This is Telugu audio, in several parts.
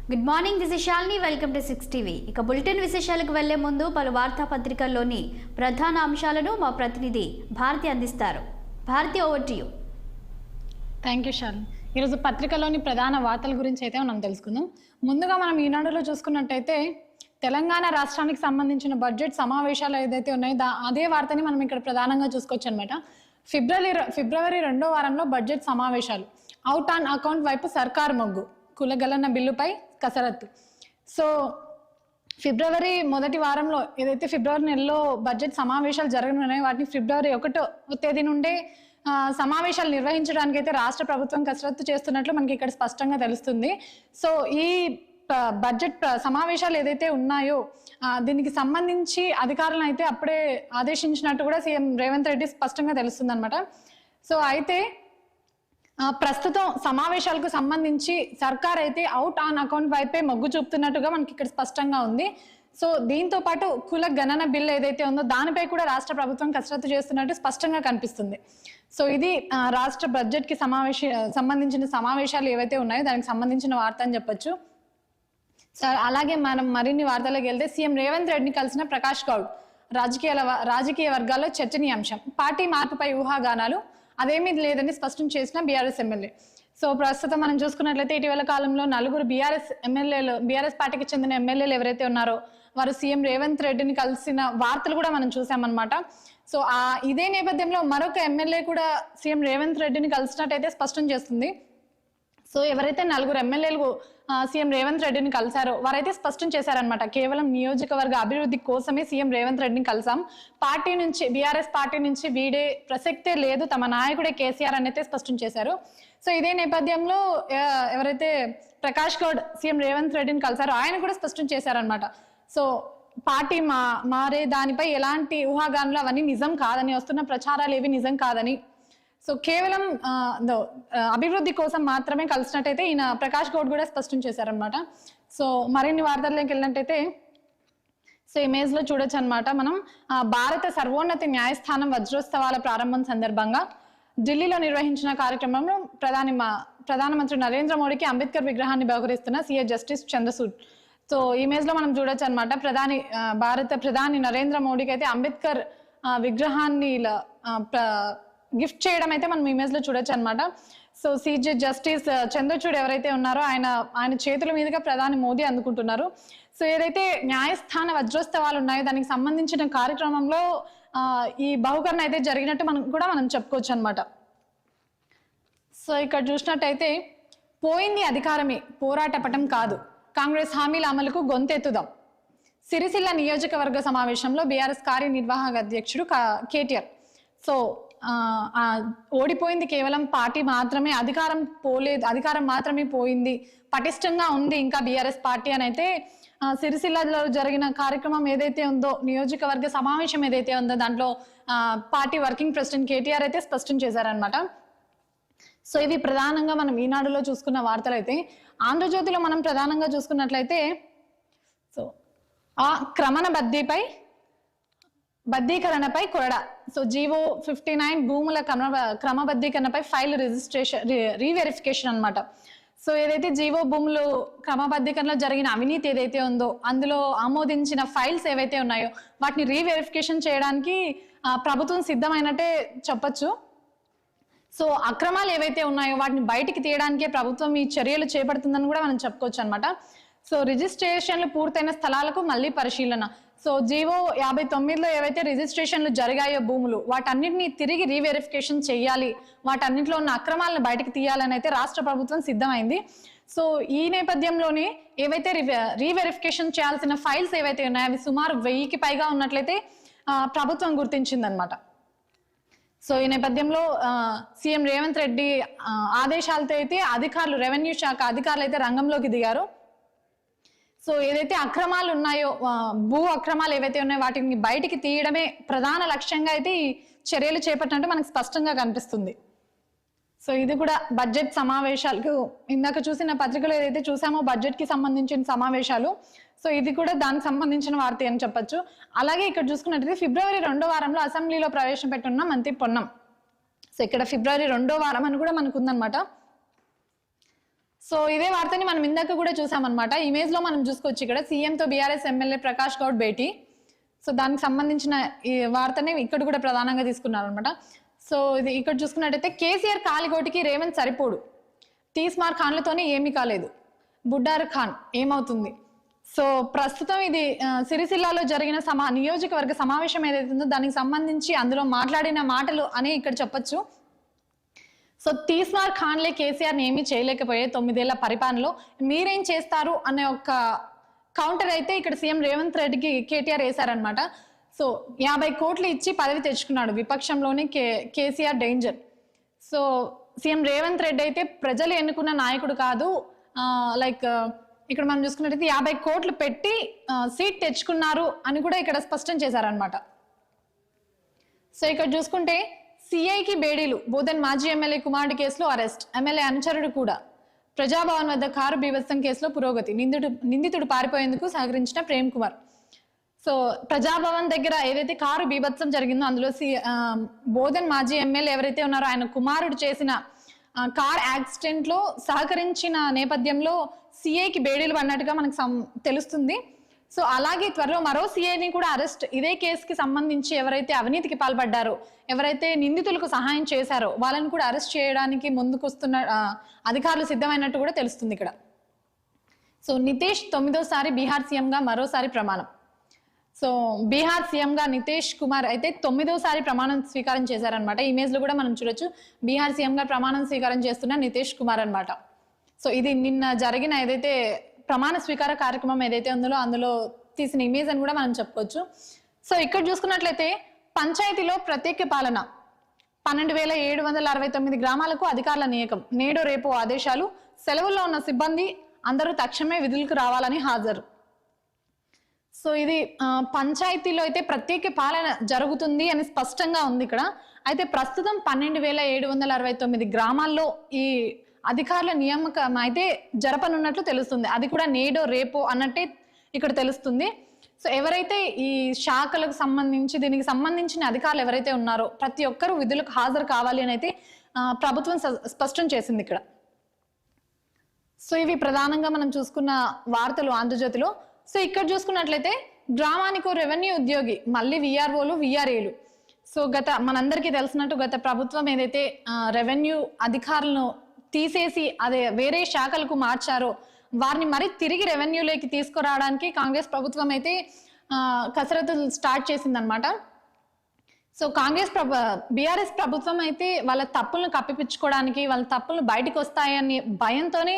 Good morning, this is Shalini. Welcome to 6 TV. ఇక బులెటిన్ విశేషాలకు వెళ్లే ముందు పలు వార్తాపత్రికల్లోని ప్రధాన అంశాలను మా ప్రతినిధి భారతి అందిస్తారు. Bharati, over to you. Thank you Shalini. ఈరోజు పత్రికలోని ప్రధాన వార్తల గురించి అయితే మనం తెలుసుకుందాం. ముందుగా మనం ఈనాడులో చూసుకున్నట్టయితే తెలంగాణ రాష్ట్రానికి సంబంధించిన బడ్జెట్ సమావేశాలు ఏదైతే ఉన్నాయో అదే వార్తని మనం ఇక్కడ ప్రధానంగా చూసుకోవచ్చు అనమాట. ఫిబ్రవరి 2వ వారంలో బడ్జెట్ సమావేశాలు, అవుట్ ఆన్ అకౌంట్ వైపు సర్కారు మొగ్గు, కులగలన్న బిల్లుపై కసరత్తు. సో ఫిబ్రవరి మొదటి వారంలో ఏదైతే ఫిబ్రవరి నెలలో బడ్జెట్ సమావేశాలు జరగనున్నాయో వాటిని ఫిబ్రవరి 1వ తేదీ నుండే సమావేశాలు నిర్వహించడానికి అయితే రాష్ట్ర ప్రభుత్వం కసరత్తు చేస్తున్నట్లు మనకి ఇక్కడ స్పష్టంగా తెలుస్తుంది. సో ఈ బడ్జెట్ సమావేశాలు ఏదైతే ఉన్నాయో దీనికి సంబంధించి అధికారులను అయితే అప్పుడే ఆదేశించినట్టు కూడా సీఎం రేవంత్ రెడ్డి స్పష్టంగా తెలుస్తుంది అనమాట. సో అయితే ప్రస్తుతం సమావేశాలకు సంబంధించి సర్కార్ అయితే అవుట్ ఆన్ అకౌంట్ వైపే మొగ్గు చూపుతున్నట్టుగా మనకి ఇక్కడ స్పష్టంగా ఉంది. సో దీంతో పాటు కుల గణన బిల్ ఏదైతే ఉందో దానిపై కూడా రాష్ట్ర ప్రభుత్వం కసరత్తు చేస్తున్నట్టు స్పష్టంగా కనిపిస్తుంది. సో ఇది రాష్ట్ర బడ్జెట్ కి సంబంధించిన సమావేశాలు ఏవైతే ఉన్నాయో దానికి సంబంధించిన వార్త అని చెప్పొచ్చు. సో అలాగే మనం మరిన్ని వార్తలకు వెళ్తే సీఎం రేవంత్ రెడ్డిని కలిసిన ప్రకాష్ గౌడ్, రాజకీయ వర్గాల్లో చర్చనీయాంశం, పార్టీ మార్పుపై ఊహాగానాలు, అదేమీ లేదని స్పష్టం చేసిన బీఆర్ఎస్ ఎమ్మెల్యే. సో ప్రస్తుతం మనం చూసుకున్నట్లయితే ఇటీవల కాలంలో 4 బీఆర్ఎస్ పార్టీకి చెందిన ఎమ్మెల్యేలు ఎవరైతే ఉన్నారో వారు సీఎం రేవంత్ రెడ్డిని కలిసిన వార్తలు కూడా మనం చూసామన్నమాట. సో ఇదే నేపథ్యంలో మరొక ఎమ్మెల్యే కూడా సీఎం రేవంత్ రెడ్డిని కలిసినట్టయితే స్పష్టం చేస్తుంది. సో ఎవరైతే 4 ఎమ్మెల్యేలు సీఎం రేవంత్ రెడ్డిని కలిశారో వారైతే స్పష్టం చేశారనమాట, కేవలం నియోజకవర్గ అభివృద్ధి కోసమే సీఎం రేవంత్ రెడ్డిని కలిసాం, బీఆర్ఎస్ పార్టీ నుంచి వీడే ప్రసక్తే లేదు, తమ నాయకుడే కేసీఆర్ అని అయితే స్పష్టం చేశారు. సో ఇదే నేపథ్యంలో ఎవరైతే ప్రకాష్ గౌడ్ సీఎం రేవంత్ రెడ్డిని కలిశారో ఆయన కూడా స్పష్టం చేశారనమాట. సో పార్టీ మారే దానిపై ఎలాంటి ఊహాగానాలు అవన్నీ నిజం కాదని, వస్తున్న ప్రచారాలు ఏవి నిజం కాదని, సో కేవలం అభివృద్ధి కోసం మాత్రమే కలిసినట్టయితే ఈయన ప్రకాష్ గౌడ్ కూడా స్పష్టం చేశారనమాట. సో మరిన్ని వార్తల్లోకి వెళ్ళినట్టయితే సో ఇమేజ్ లో చూడొచ్చు అనమాట మనం. భారత సర్వోన్నత న్యాయస్థానం వజ్రోత్సవాల ప్రారంభం సందర్భంగా ఢిల్లీలో నిర్వహించిన కార్యక్రమంలో ప్రధానమంత్రి నరేంద్ర మోడీకి అంబేద్కర్ విగ్రహాన్ని బహుకరిస్తున్న సీఏ జస్టిస్ చంద్రచూడ్. సో ఇమేజ్ లో మనం చూడొచ్చు అనమాట, భారత ప్రధాని నరేంద్ర మోడీకి అయితే అంబేద్కర్ విగ్రహాన్ని ఇలా గిఫ్ట్ చేయడం అయితే మనం ఇమేజ్ లో చూడొచ్చు అనమాట. సో సీజే జస్టిస్ చంద్రచూడ్ ఎవరైతే ఉన్నారో ఆయన చేతుల మీదుగా ప్రధాని మోదీ అందుకుంటున్నారు. సో ఏదైతే న్యాయస్థాన వజ్రోత్సవాలు ఉన్నాయో దానికి సంబంధించిన కార్యక్రమంలో ఈ బహుకరణ అయితే జరిగినట్టు మనం చెప్పుకోవచ్చు అనమాట. సో ఇక్కడ చూసినట్టయితే పోయింది అధికారమే, పోరాట పటం కాదు, కాంగ్రెస్ హామీల అమలుకు గొంతెత్తుదాం. సిరిసిల్ల నియోజకవర్గ సమావేశంలో బీఆర్ఎస్ కార్యనిర్వాహక అధ్యక్షుడు కేటీఆర్. సో ఓడిపోయింది కేవలం పార్టీ మాత్రమే, అధికారం మాత్రమే పోయింది, పటిష్టంగా ఉంది ఇంకా బీఆర్ఎస్ పార్టీ అని అయితే సిరిసిల్లలో జరిగిన కార్యక్రమం ఏదైతే ఉందో, నియోజకవర్గ సమావేశం ఏదైతే ఉందో దాంట్లో పార్టీ వర్కింగ్ ప్రెసిడెంట్ కేటీఆర్ అయితే స్పష్టం చేశారనమాట. సో ఇవి ప్రధానంగా మనం ఈనాడులో చూసుకున్న వార్తలు అయితే. ఆంధ్రజ్యోతిలో మనం ప్రధానంగా చూసుకున్నట్లయితే సో బద్దీకరణపై కొరడా. సో జీవో 59 భూముల క్రమబద్ధీకరణపై ఫైల్ రీవెరిఫికేషన్ అనమాట. సో ఏదైతే జీవో భూములు క్రమబద్ధీకరణలో జరిగిన అవినీతి ఏదైతే ఉందో అందులో ఆమోదించిన ఫైల్స్ ఏవైతే ఉన్నాయో వాటిని రీవెరిఫికేషన్ చేయడానికి ప్రభుత్వం సిద్ధమైనట్టే చెప్పొచ్చు. సో అక్రమాలు ఏవైతే ఉన్నాయో వాటిని బయటికి తీయడానికే ప్రభుత్వం ఈ చర్యలు చేపడుతుందని కూడా మనం చెప్పుకోవచ్చు అనమాట. సో రిజిస్ట్రేషన్లు పూర్తయిన స్థలాలకు మళ్ళీ పరిశీలన. సో జీవో 59లో ఏవైతే రిజిస్ట్రేషన్లు జరిగాయో భూములు వాటన్నిటిని తిరిగి రీవెరిఫికేషన్ చేయాలి, వాటన్నింటిలో ఉన్న అక్రమాలను బయటకు తీయాలని అయితే రాష్ట్ర ప్రభుత్వం సిద్ధమైంది. సో ఈ నేపథ్యంలోనే ఏవైతే రీవెరిఫికేషన్ చేయాల్సిన ఫైల్స్ ఏవైతే ఉన్నాయో అవి సుమారు 1000కి పైగా ఉన్నట్లయితే ప్రభుత్వం గుర్తించిందనమాట. సో ఈ నేపథ్యంలో సీఎం రేవంత్ రెడ్డి ఆదేశాలతో అయితే రెవెన్యూ శాఖ అధికారులు అయితే రంగంలోకి దిగారు. సో ఏదైతే అక్రమాలు ఉన్నాయో, భూ అక్రమాలు ఏవైతే ఉన్నాయో వాటిని బయటికి తీయడమే ప్రధాన లక్ష్యంగా అయితే ఈ చర్యలు చేపట్టినట్టు మనకు స్పష్టంగా కనిపిస్తుంది. సో ఇది కూడా బడ్జెట్ సమావేశాలకు ఇందాక చూసిన పత్రికలు ఏదైతే చూసామో బడ్జెట్ కి సంబంధించిన సమావేశాలు, సో ఇది కూడా దానికి సంబంధించిన వార్త అని చెప్పొచ్చు. అలాగే ఇక్కడ చూసుకున్నట్లయితే ఫిబ్రవరి 2వ వారంలో అసెంబ్లీలో ప్రవేశపెట్టున్న మంత్రి పొన్నం. సో ఇక్కడ ఫిబ్రవరి 2వ వారం అని కూడా మనకు ఉందన్నమాట. సో ఇదే వార్తని మనం ఇందాక కూడా చూసామన్నమాట. ఇమేజ్ లో మనం చూసుకోవచ్చు ఇక్కడ సీఎంతో బీఆర్ఎస్ ఎమ్మెల్యే ప్రకాష్ గౌడ్ భేటీ. సో దానికి సంబంధించిన ఈ వార్తని ఇక్కడ కూడా ప్రధానంగా తీసుకున్నారు అనమాట. సో ఇది ఇక్కడ చూసుకున్నట్టయితే కేసీఆర్ కాలిగోటికి రేవంత్ సరిపోడు, తీస్మార్ ఖాన్లతోనే ఏమీ కాలేదు, బుడ్డార్ ఖాన్ ఏమవుతుంది. సో ప్రస్తుతం ఇది సిరిసిల్లాలో జరిగిన నియోజకవర్గ సమావేశం ఏదైతే ఉందో దానికి సంబంధించి అందులో మాట్లాడిన మాటలు అని ఇక్కడ చెప్పొచ్చు. సో తీస్మార్ ఖాన్లే కేసీఆర్ని ఏమీ చేయలేకపోయే 9 ఏళ్ల పరిపాలనలో మీరేం చేస్తారు అనే ఒక కౌంటర్ అయితే ఇక్కడ సీఎం రేవంత్ రెడ్డికి కేటీఆర్ వేశారనమాట. సో 50 కోట్లు ఇచ్చి పదవి తెచ్చుకున్నాడు, విపక్షంలోనే KCR danger. So CM Revanth Reddy అయితే ప్రజలు ఎన్నుకున్న నాయకుడు కాదు, లైక్ ఇక్కడ మనం చూసుకున్నట్టయితే 50 కోట్లు పెట్టి సీట్ తెచ్చుకున్నారు అని కూడా ఇక్కడ స్పష్టం చేశారనమాట. సో ఇక్కడ చూసుకుంటే సిఐకి బేడీలు, బోధన్ మాజీ ఎమ్మెల్యే కుమారుడి కేసులో అరెస్ట్, ఎమ్మెల్యే అనుచరుడు కూడా, ప్రజాభవన్ వద్ద కారు బీభత్సం కేసులో పురోగతి, నిందితుడు పారిపోయేందుకు సహకరించిన ప్రేమ్ కుమార్. సో ప్రజాభవన్ దగ్గర ఏదైతే కారు బీభత్సం జరిగిందో అందులో బోధన్ మాజీ ఎమ్మెల్యే ఎవరైతే ఉన్నారో ఆయన కుమారుడు చేసిన కార్ యాక్సిడెంట్ లో సహకరించిన నేపథ్యంలో సిఐకి బేడీలు పడినట్టుగా మనకు తెలుస్తుంది. సో అలాగే త్వరలో మరో సిఐని కూడా అరెస్ట్, ఇదే కేసుకి సంబంధించి ఎవరైతే అవినీతికి పాల్పడ్డారో, ఎవరైతే నిందితులకు సహాయం చేశారో వాళ్ళని కూడా అరెస్ట్ చేయడానికి ముందుకొస్తున్న అధికారులు సిద్ధమైనట్టు కూడా తెలుస్తుంది ఇక్కడ. సో నితీష్ 9వ బీహార్ సీఎంగా మరోసారి ప్రమాణం. సో బీహార్ సీఎంగా నితీష్ కుమార్ అయితే 9వ ప్రమాణం స్వీకారం చేశారనమాట. ఇమేజ్ లో కూడా మనం చూడొచ్చు బీహార్ సీఎంగా ప్రమాణం స్వీకారం చేస్తున్న నితీష్ కుమార్ అనమాట. సో ఇది నిన్న జరిగిన ఏదైతే ప్రమాణ స్వీకార కార్యక్రమం ఏదైతే ఉందో అందులో తీసిన ఇమేజ్ అని కూడా మనం చెప్పుకోవచ్చు. సో ఇక్కడ చూసుకున్నట్లయితే పంచాయతీలో ప్రత్యేక పాలన, 12,769 గ్రామాలకు అధికారుల నియామకం, నేడో రేపో ఆదేశాలు, సెలవుల్లో ఉన్న సిబ్బంది అందరూ తక్షణమే విధులకు రావాలని హాజరు. సో ఇది పంచాయతీలో అయితే ప్రత్యేక పాలన జరుగుతుంది అని స్పష్టంగా ఉంది ఇక్కడ. అయితే ప్రస్తుతం 12,769 గ్రామాల్లో ఈ అధికారుల నియామకం అయితే జరపనున్నట్లు తెలుస్తుంది. అది కూడా నేడో రేపో అన్నట్టే ఇక్కడ తెలుస్తుంది. సో ఎవరైతే ఈ శాఖలకు సంబంధించి దీనికి సంబంధించిన అధికారులు ఎవరైతే ఉన్నారో ప్రతి ఒక్కరూ విధులకు హాజరు కావాలి అని అయితే ప్రభుత్వం స్పష్టం చేసింది ఇక్కడ. సో ఇవి ప్రధానంగా మనం చూసుకున్న వార్తలు ఆంధ్రజ్యోతిలో. సో ఇక్కడ చూసుకున్నట్లయితే గ్రామానికి రెవెన్యూ ఉద్యోగి, మళ్ళీ విఆర్ఓలు విఆర్ఏలు. సో మనందరికీ తెలిసినట్టు గత ప్రభుత్వం ఏదైతే రెవెన్యూ అధికారులను తీసేసి అదే వేరే శాఖలకు మార్చారో వారిని మరి తిరిగి రెవెన్యూలోకి తీసుకురావడానికి కాంగ్రెస్ ప్రభుత్వం అయితే కసరత్తులు స్టార్ట్ చేసిందనమాట. సో బీఆర్ఎస్ ప్రభుత్వం అయితే వాళ్ళ తప్పులను కప్పిపుచ్చుకోవడానికి, వాళ్ళ తప్పులు బయటకు వస్తాయని భయంతోనే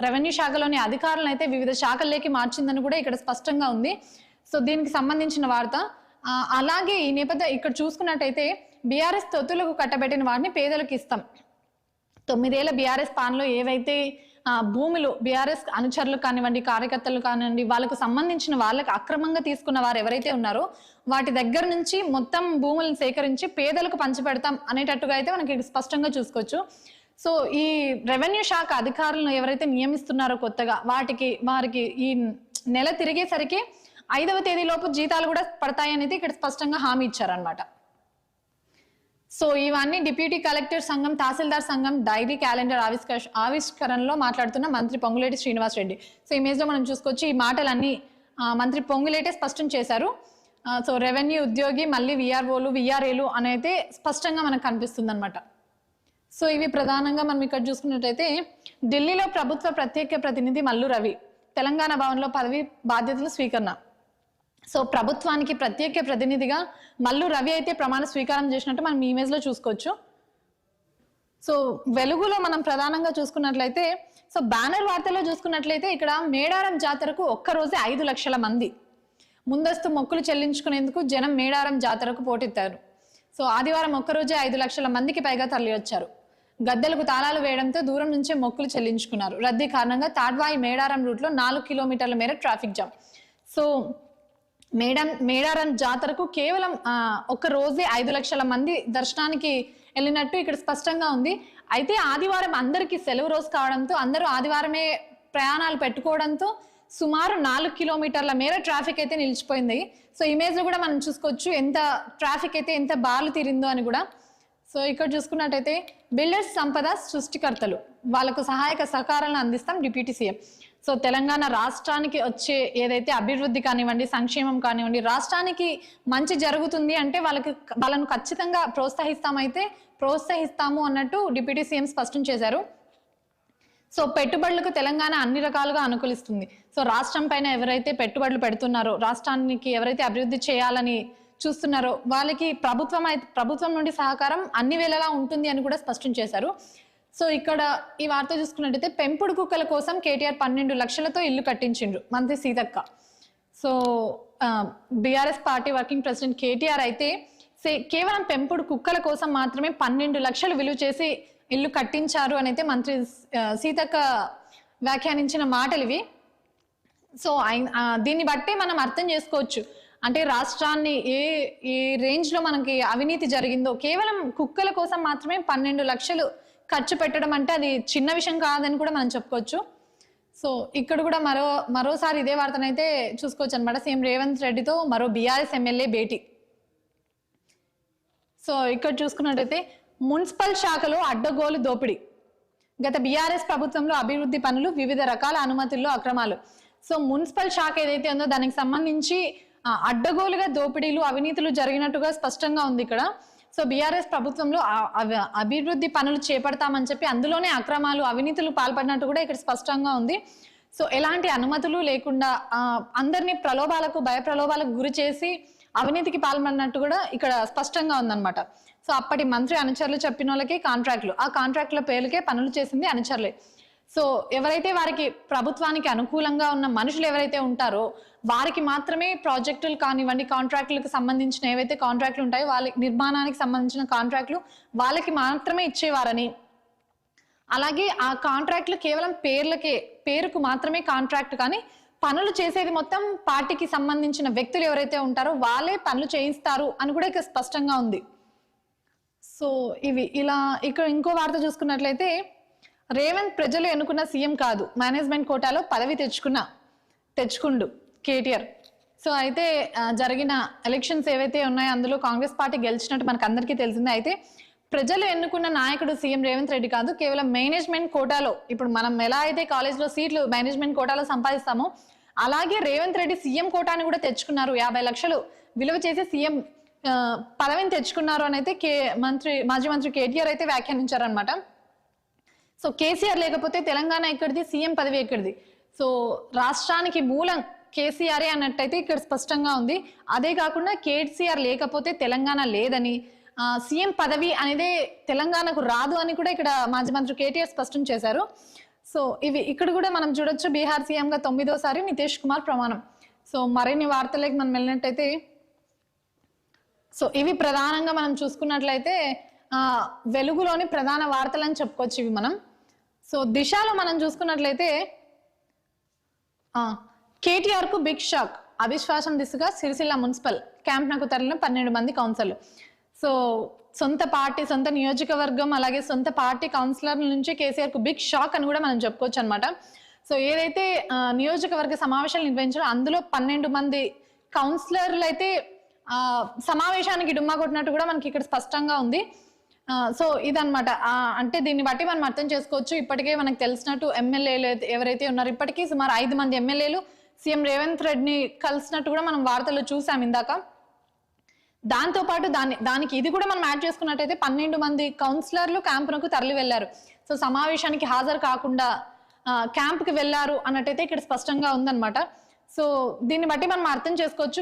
రెవెన్యూ శాఖలోని అధికారులను అయితే వివిధ శాఖల్లోకి మార్చిందని కూడా ఇక్కడ స్పష్టంగా ఉంది. సో దీనికి సంబంధించిన వార్త. అలాగే ఈ నేపథ్యం ఇక్కడ చూసుకున్నట్టయితే బీఆర్ఎస్ తొత్తులకు కట్టబెట్టిన వారిని పేదలకు ఇస్తాం. 9 ఏళ్ల బీఆర్ఎస్ పాలనలో ఏవైతే భూములు బీఆర్ఎస్ అనుచరులు కానివ్వండి, కార్యకర్తలు కానివ్వండి, వాళ్ళకు సంబంధించిన వాళ్ళకి అక్రమంగా తీసుకున్న వారు ఎవరైతే ఉన్నారో వాటి దగ్గర నుంచి మొత్తం భూములను సేకరించి పేదలకు పంచిపెడతాం అనేటట్టుగా అయితే మనకి స్పష్టంగా చూసుకోవచ్చు. సో ఈ రెవెన్యూ శాఖ అధికారులను ఎవరైతే నియమిస్తున్నారో కొత్తగా వారికి ఈ నెల తిరిగేసరికి 5వ తేదీలోపు జీతాలు కూడా పడతాయనేది ఇక్కడ స్పష్టంగా హామీ ఇచ్చారనమాట. సో ఇవన్నీ డిప్యూటీ కలెక్టర్ సంఘం, తహసీల్దార్ సంఘం డైరీ క్యాలెండర్ ఆవిష్కరణలో మాట్లాడుతున్న మంత్రి పొంగులేటి శ్రీనివాస్ రెడ్డి. సో ఇమేజ్ లో మనం చూసుకోవచ్చు ఈ మాటలన్నీ మంత్రి పొంగులేటే స్పష్టం చేశారు. సో రెవెన్యూ ఉద్యోగి, మళ్ళీ విఆర్ఓలు విఆర్ఏలు అనేది స్పష్టంగా మనకు కనిపిస్తుంది అనమాట. సో ఇవి ప్రధానంగా మనం ఇక్కడ చూసుకున్నట్టయితే ఢిల్లీలో ప్రభుత్వ ప్రత్యేక ప్రతినిధి మల్లు రవి తెలంగాణ భవన్లో పదవి బాధ్యతలు స్వీకరణ. సో ప్రభుత్వానికి ప్రత్యేక ప్రతినిధిగా మల్లు రవి అయితే ప్రమాణ స్వీకారం చేసినట్టు మనం ఈ ఇమేజ్ లో చూసుకోవచ్చు. సో వెలుగులో మనం ప్రధానంగా చూసుకున్నట్లయితే సో బ్యానర్ వార్తలో చూసుకున్నట్లయితే ఇక్కడ మేడారం జాతరకు ఒక్కరోజే 5 లక్షల మంది ముందస్తు మొక్కులు చెల్లించుకునేందుకు జనం మేడారం జాతరకు పోటెత్తారు. సో ఆదివారం ఒక్కరోజే 5 లక్షల మందికి పైగా తరలి వచ్చారు. గద్దెలకు తాళాలు వేయడంతో దూరం నుంచే మొక్కులు చెల్లించుకున్నారు. రద్దీ కారణంగా తాడ్వాయి మేడారం రూట్లో 4 కిలోమీటర్ల మేర ట్రాఫిక్ జామ్. సో మేడారం జాతరకు కేవలం ఒక రోజే 5 లక్షల మంది దర్శనానికి వెళ్ళినట్టు ఇక్కడ స్పష్టంగా ఉంది. అయితే ఆదివారం అందరికీ సెలవు రోజు కావడంతో అందరూ ఆదివారమే ప్రయాణాలు పెట్టుకోవడంతో సుమారు 4 కిలోమీటర్ల మేర ట్రాఫిక్ అయితే నిలిచిపోయింది. సో ఇమేజ్ లో కూడా మనం చూసుకోవచ్చు ఎంత ట్రాఫిక్ అయితే ఎంత బాలు తీరిందో అని కూడా. సో ఇక్కడ చూసుకున్నట్టయితే బిల్డర్స్ సంపద సృష్టికర్తలు వాళ్ళకు సహాయక సహకారాలను అందిస్తాం డిప్యూటీ సీఎం. సో తెలంగాణ రాష్ట్రానికి వచ్చే ఏదైతే అభివృద్ధి కానివ్వండి, సంక్షేమం కానివ్వండి, రాష్ట్రానికి మంచి జరుగుతుంది అంటే వాళ్ళను ఖచ్చితంగా ప్రోత్సహిస్తాము అన్నట్టు డిప్యూటీ సీఎం స్పష్టం చేశారు. సో పెట్టుబడులకు తెలంగాణ అన్ని రకాలుగా అనుకూలిస్తుంది. సో రాష్ట్రం పైన ఎవరైతే పెట్టుబడులు పెడుతున్నారో, రాష్ట్రానికి ఎవరైతే అభివృద్ధి చేయాలని చూస్తున్నారో వాళ్ళకి ప్రభుత్వం నుండి సహకారం అన్ని వేళలా ఉంటుంది అని కూడా స్పష్టం చేశారు. సో ఇక్కడ ఈ వార్త చూసుకున్నట్టయితే పెంపుడు కుక్కల కోసం కేటీఆర్ 12 లక్షలతో ఇల్లు కట్టించిండ్రు మంత్రి Seethakka. So BRS party working president KTR అయితే కేవలం పెంపుడు కుక్కల కోసం మాత్రమే 12 లక్షలు విలువ చేసి ఇల్లు కట్టించారు అని అయితే మంత్రి సీతక్క వ్యాఖ్యానించిన మాటలు ఇవి. సో దీన్ని బట్టి మనం అర్థం చేసుకోవచ్చు, అంటే రాష్ట్రాన్ని ఏ రేంజ్ లో మనకి అవినీతి జరిగిందో. కేవలం కుక్కల కోసం మాత్రమే 12 లక్షలు ఖర్చు పెట్టడం అంటే అది చిన్న విషయం కాదని కూడా మనం చెప్పుకోవచ్చు. సో ఇక్కడ కూడా మరోసారి ఇదే వార్తనైతే చూసుకోవచ్చు అనమాట. సీఎం రేవంత్ రెడ్డితో మరో బీఆర్ఎస్ ఎమ్మెల్యే భేటీ. సో ఇక్కడ చూసుకున్నట్టయితే మున్సిపల్ శాఖలో అడ్డగోలు దోపిడీ. గత బీఆర్ఎస్ ప్రభుత్వంలో అభివృద్ధి పనులు, వివిధ రకాల అనుమతుల్లో అక్రమాలు. సో మున్సిపల్ శాఖ ఏదైతే ఉందో దానికి సంబంధించి అడ్డగోలుగా దోపిడీలు, అవినీతులు జరిగినట్టుగా స్పష్టంగా ఉంది ఇక్కడ. సో బీఆర్ఎస్ ప్రభుత్వంలో అభివృద్ధి పనులు చేపడతామని చెప్పి అందులోనే అక్రమాలు, అవినీతులు పాల్పడినట్టు కూడా ఇక్కడ స్పష్టంగా ఉంది. సో ఎలాంటి అనుమతులు లేకుండా అందరినీ భయ ప్రలోభాలకు గురి చేసి అవినీతికి పాల్పడినట్టు కూడా ఇక్కడ స్పష్టంగా ఉందన్నమాట. సో అప్పటి మంత్రి అనుచరులు చెప్పిన వాళ్ళకి కాంట్రాక్టులు, ఆ కాంట్రాక్టుల పేర్లకే పనులు చేసింది అనుచరులే. సో ఎవరైతే వారికి ప్రభుత్వానికి అనుకూలంగా ఉన్న మనుషులు ఎవరైతే ఉంటారో వారికి మాత్రమే ప్రాజెక్టులు కానివ్వండి, కాంట్రాక్టులకు సంబంధించిన ఏవైతే కాంట్రాక్టులు ఉంటాయో వాళ్ళ నిర్మాణానికి సంబంధించిన కాంట్రాక్టులు వాళ్ళకి మాత్రమే ఇచ్చేవారని, అలాగే ఆ కాంట్రాక్టులు కేవలం పేరుకు మాత్రమే కాంట్రాక్ట్, కానీ పనులు చేసేది మొత్తం పార్టీకి సంబంధించిన వ్యక్తులు ఎవరైతే ఉంటారో వాళ్ళే పనులు చేయిస్తారు అని కూడా ఇక్కడ స్పష్టంగా ఉంది. సో ఇక్కడ ఇంకో వార్త చూసుకున్నట్లయితే రేవంత్ ప్రజలు ఎన్నుకున్న సీఎం కాదు, మేనేజ్మెంట్ కోటాలో పదవి తెచ్చుకుండు కేటీఆర్. సో అయితే జరిగిన ఎలక్షన్స్ ఏవైతే ఉన్నాయో అందులో కాంగ్రెస్ పార్టీ గెలిచినట్టు మనకు అందరికీ తెలిసిందే. అయితే ప్రజలు ఎన్నుకున్న నాయకుడు సీఎం రేవంత్ రెడ్డి కాదు, కేవలం మేనేజ్మెంట్ కోటాలో, ఇప్పుడు మనం ఎలా అయితే కాలేజ్లో సీట్లు మేనేజ్మెంట్ కోటాలో సంపాదిస్తామో అలాగే రేవంత్ రెడ్డి సీఎం కోటాని కూడా తెచ్చుకున్నారు. 50 లక్షలు విలువ చేసి సీఎం పదవిని తెచ్చుకున్నారు అని అయితే మాజీ మంత్రి కేటీఆర్ అయితే వ్యాఖ్యానించారనమాట. సో కేసీఆర్ లేకపోతే తెలంగాణ ఎక్కడిది, సీఎం పదవి ఎక్కడిది? సో రాష్ట్రానికి మూలం కేసీఆరే అన్నట్టయితే ఇక్కడ స్పష్టంగా ఉంది. అదే కాకుండా కేసీఆర్ లేకపోతే తెలంగాణ లేదని, సీఎం పదవి అనేది తెలంగాణకు రాదు అని కూడా ఇక్కడ మాజీ మంత్రి కేటీఆర్ స్పష్టం చేశారు. సో ఇక్కడ కూడా మనం చూడొచ్చు, బీహార్ సీఎంగా 9వ సారి నితీష్ కుమార్ ప్రమాణం. సో మరిన్ని వార్తలకి మనం వెళ్ళినట్టయితే, సో ఇవి ప్రధానంగా మనం చూసుకున్నట్లయితే వెలుగులోని ప్రధాన వార్తలు అని చెప్పుకోవచ్చు ఇవి మనం. సో దిశలో మనం చూసుకున్నట్లయితే కేటీఆర్ కు బిగ్ షాక్, అవిశ్వాసం దిశగా సిరిసిల్ల మున్సిపల్ క్యాంప్ నకు తరలిన 12 మంది కౌన్సిలర్లు. సో సొంత పార్టీ, సొంత నియోజకవర్గం, అలాగే సొంత పార్టీ కౌన్సిలర్ల నుంచి కేసీఆర్ కు బిగ్ షాక్ అని కూడా మనం చెప్పుకోవచ్చు అనమాట. సో ఏదైతే నియోజకవర్గ సమావేశాలు నిర్వహించారో అందులో 12 మంది కౌన్సిలర్లు అయితే సమావేశానికి డుమ్మా కొట్టినట్టు కూడా మనకి ఇక్కడ స్పష్టంగా ఉంది. సో ఇదనమాట. అంటే దీన్ని బట్టి మనం అర్థం చేసుకోవచ్చు, ఇప్పటికే మనకు తెలిసినట్టు ఎమ్మెల్యేలు ఎవరైతే ఉన్నారో ఇప్పటికీ సుమారు 5 మంది ఎమ్మెల్యేలు సీఎం రేవంత్ రెడ్డిని కలిసినట్టు కూడా మనం వార్తల్లో చూసాం ఇందాక. దాంతోపాటు దానికి ఇది కూడా మనం యాడ్ చేసుకున్నట్టయితే 12 మంది కౌన్సిలర్లు క్యాంపునకు తరలి వెళ్లారు. సో సమావేశానికి హాజరు కాకుండా క్యాంప్కి వెళ్లారు అన్నట్టయితే ఇక్కడ స్పష్టంగా ఉందన్నమాట. సో దీన్ని బట్టి మనం అర్థం చేసుకోవచ్చు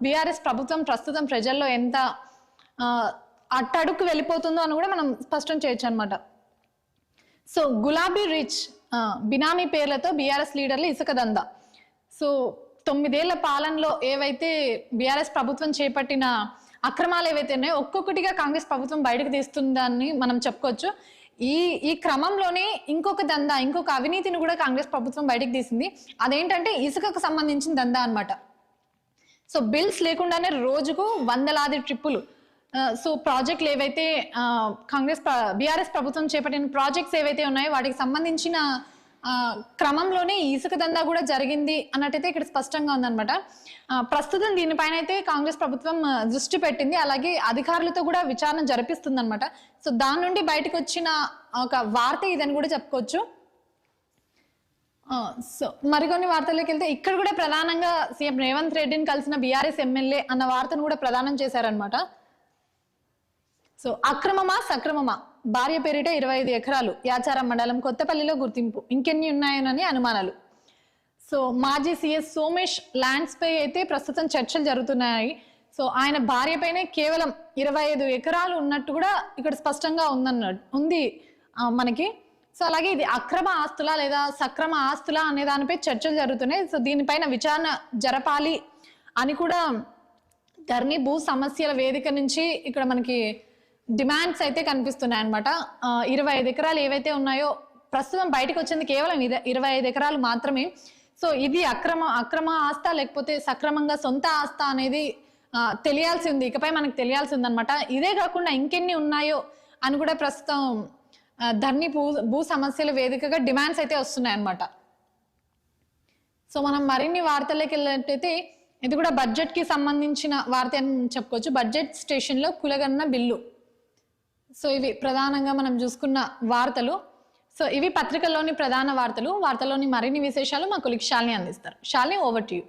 బీఆర్ఎస్ ప్రభుత్వం ప్రస్తుతం ప్రజల్లో ఎంత అట్టడుక్కు వెళ్ళిపోతుందో అని కూడా మనం స్పష్టం చేయొచ్చు అనమాట. సో గులాబీ రిచ్ బినామీ పేర్లతో బీఆర్ఎస్ లీడర్లు ఇసుక దందా. సో 9 ఏళ్ల పాలనలో ఏవైతే బీఆర్ఎస్ ప్రభుత్వం చేపట్టిన అక్రమాలు ఏవైతే ఉన్నాయో ఒక్కొక్కటిగా కాంగ్రెస్ ప్రభుత్వం బయటకు తీస్తుందని మనం చెప్పుకోవచ్చు. ఈ క్రమంలోనే ఇంకొక అవినీతిని కూడా కాంగ్రెస్ ప్రభుత్వం బయటకు తీసింది. అదేంటంటే ఇసుకకు సంబంధించిన దందా అనమాట. సో బిల్స్ లేకుండానే రోజుకు 100లాది ట్రిప్పులు. సో ప్రాజెక్టులు ఏవైతే బీఆర్ఎస్ ప్రభుత్వం చేపట్టిన ప్రాజెక్ట్స్ ఏవైతే ఉన్నాయో వాటికి సంబంధించిన క్రమంలోనే ఈ ఇసుక దందా కూడా జరిగింది అన్నట్టయితే ఇక్కడ స్పష్టంగా ఉందన్నమాట. ప్రస్తుతం దీనిపైన అయితే కాంగ్రెస్ ప్రభుత్వం దృష్టి పెట్టింది, అలాగే అధికారులతో కూడా విచారణ జరిపిస్తుంది అనమాట. సో దాని నుండి బయటకు వచ్చిన ఒక వార్త ఇదని కూడా చెప్పుకోవచ్చు. సో మరికొన్ని వార్తల్లోకి వెళ్తే ఇక్కడ కూడా ప్రధానంగా సీఎం రేవంత్ రెడ్డిని కలిసిన బీఆర్ఎస్ ఎమ్మెల్యే అన్న వార్తను కూడా ప్రదానం చేశారనమాట. సో అక్రమమా సక్రమమా, భార్య పేరిట 25 ఎకరాలు, యాచారం మండలం కొత్తపల్లిలో గుర్తింపు, ఇంకెన్ని ఉన్నాయనని అనుమానాలు. సో మాజీ సీఎస్ సోమేష్ ల్యాండ్స్ పై అయితే ప్రస్తుతం చర్చలు జరుగుతున్నాయి. సో ఆయన భార్య పైనే కేవలం 25 ఎకరాలు ఉన్నట్టు కూడా ఇక్కడ స్పష్టంగా ఉంది మనకి. సో అలాగే ఇది అక్రమ ఆస్తులా లేదా సక్రమ ఆస్తులా అనే దానిపై చర్చలు జరుగుతున్నాయి. సో దీనిపైన విచారణ జరపాలి అని కూడా ధరణి భూ సమస్యల వేదిక నుంచి ఇక్కడ మనకి డిమాండ్స్ అయితే కనిపిస్తున్నాయి అనమాట. 25 ఎకరాలు ఏవైతే ఉన్నాయో ప్రస్తుతం బయటకు వచ్చింది కేవలం 25 ఎకరాలు మాత్రమే. సో ఇది అక్రమ ఆస్తా లేకపోతే సక్రమంగా సొంత ఆస్తా అనేది తెలియాల్సి ఉంది, ఇకపై మనకు తెలియాల్సి ఉంది అనమాట. ఇదే కాకుండా ఇంకెన్ని ఉన్నాయో అని కూడా ప్రస్తుతం ధరణి భూ సమస్యల వేదికగా డిమాండ్స్ అయితే వస్తున్నాయి అనమాట. సో మనం మరిన్ని వార్తల్లోకి వెళ్ళినట్టయితే ఇది కూడా బడ్జెట్ కి సంబంధించిన వార్త అని చెప్పుకోవచ్చు. బడ్జెట్ స్టేషన్ లో కులగన్న బిల్లు. సో ఇవి ప్రధానంగా మనం చూసుకున్న వార్తలు. సో ఇవి పత్రికల్లోని ప్రధాన వార్తలు. వార్తల్లోని మరిన్ని విశేషాలు మా కొలిక్ శాలిని అందిస్తారు. Shalini, over to you.